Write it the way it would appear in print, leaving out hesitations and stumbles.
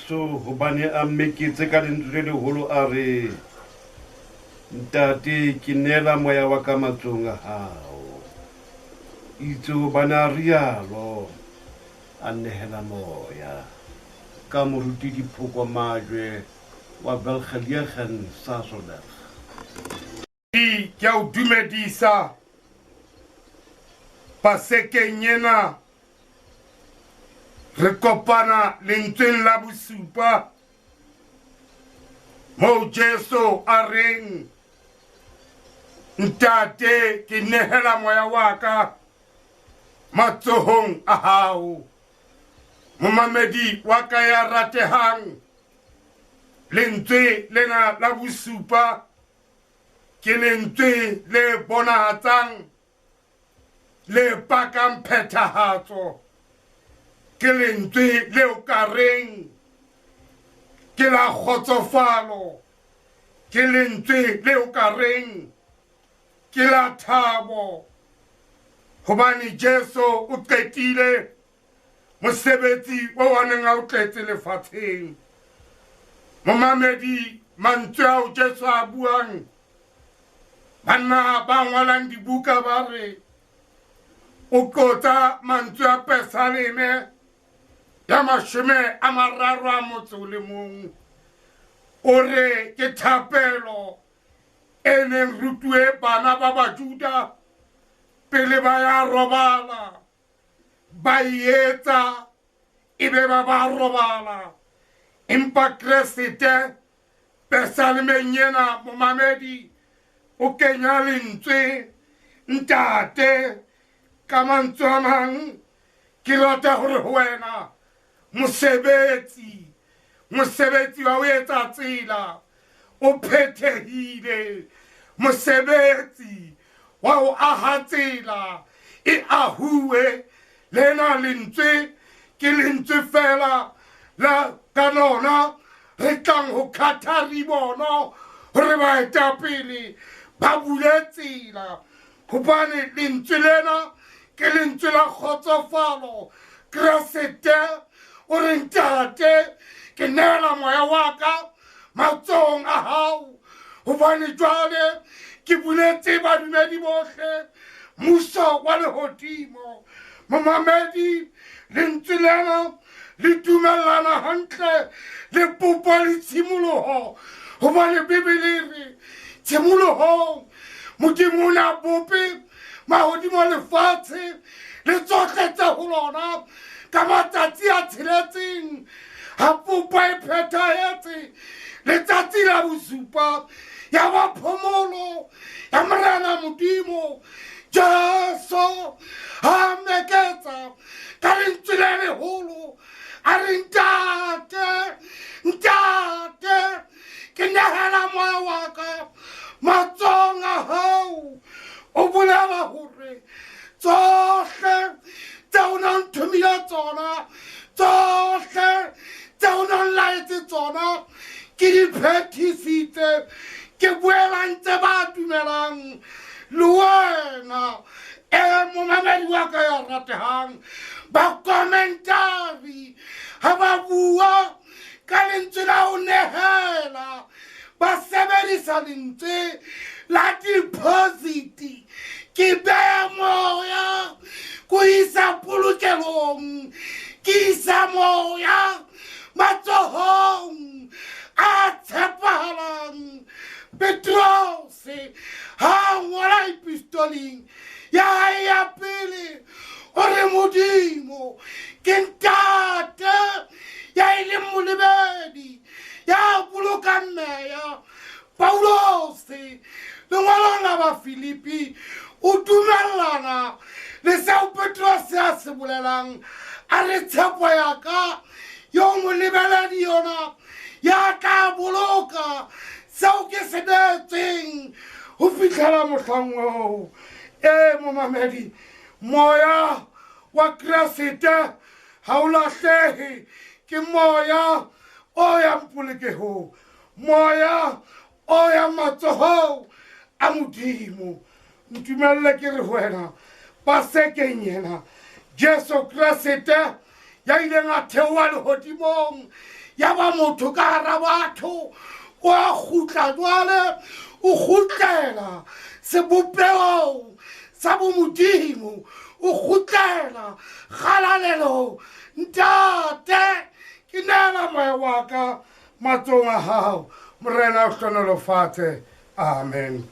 Jesu hobane a mmeketse ka lentswe le holo a re ntate ke nela moya wa ka matsong a hao itse hobane a rialo a nnehela moya ka moruti diphoko majwe wa Belgelegen Sasolburg. Ke a o dumedisa pasekeng ena re kopana lentsweng la bosupa moo Jesu a reng ntate ke nehela moya wa ka matsohong a hao. Momamedi wa ka ya ratehang lentswe lena la bosupa ke lentswe le bonahatsang le pakang phethahatso ke lentswe leo ka reng ke la kgotsofalo ke lentswe leo ka reng ke la thabo hobane Jesu o qetile mosebetsi o wa neng a o tletse lefatsheng. Momamedi mantswe ao Jesu a buang banna ba ngwalang dibuka ba re o qotsa mantswe a Pesaleme ya 31 o re ke thapelo e neng rutuwe bana ba Bajuda pele ba ya robala ba etsa ebe ba robala empa Kriste Pesalemeng ena momamedi o kenya lentswe ntate ka mantswe a mang ke rata hore ho wena mosebetsi wa ho etsa tsela o phethehile mosebetsi wa ho aha tsela e ahuwe lena lentswe ke lentswe fela la ka lona re tlang ho kgatha ribono hore baetapele ba bule tsela hobane lentswe lena ke lentswe la kgotsofalo. Kriste o re ntate ke nehela moya wa ka matsong a hao hobane jwale ke buletse badumedi bohle mmuso wa lehodimo. Momamedi lentswe lena le dumellana hantle le popo le tshimoloho hobane Bibele re tshimolohong Modimo o ne a bope mahodimo lefatshe le tsohle tse ho lona ka matsatsi a tsheletseng ha popa e phethahetse letsatsi la bosupa ya ba phomolo ya Morena Modimo Jesu a meketsa ka lentswe le leholo a re ntate ke nehela moya wa ka matsong a hao o bolela hore tsohle tseo o nang thomile tsona tsohle tseo o nang laetse tsona ke di phethisitse ke boela ntse ba dumelang le wena momamedi wa ka ya ratehang ba commentary ha ba bua ka lentswe la ho nehela ba sebedisa lentswe la deposit ke beha moya ko isa polokelong ke isa moya matsohong a tshepahalang. Petrose ha ngola epistoleng ya hae ya pele o re Modimo ke ntate ya ile molebedi ya bolokang meya. Paulose lengwalong la Bafilipi o dumellana le seo Petrose a se bolelang a re tshepo ya ka yo molebeledi yona ya ka boloka seo ke se netseng ho fihlela mohlang oo. Momamedi moya wa Kriste ha o lahlehe ke moya o ya polokehong moya o ya matsohong a Modimo. Ntumelle ke re wena pasekeng ena Jesu Kriste ya ileng a theoha lehodimong ya ba motho ka hara batho o a gutla jwale o gutlela sebopego sa bomodimo o gutlela galalelo ntate ke neela moya wa ka matsong a gago morena o hlonolofatse amen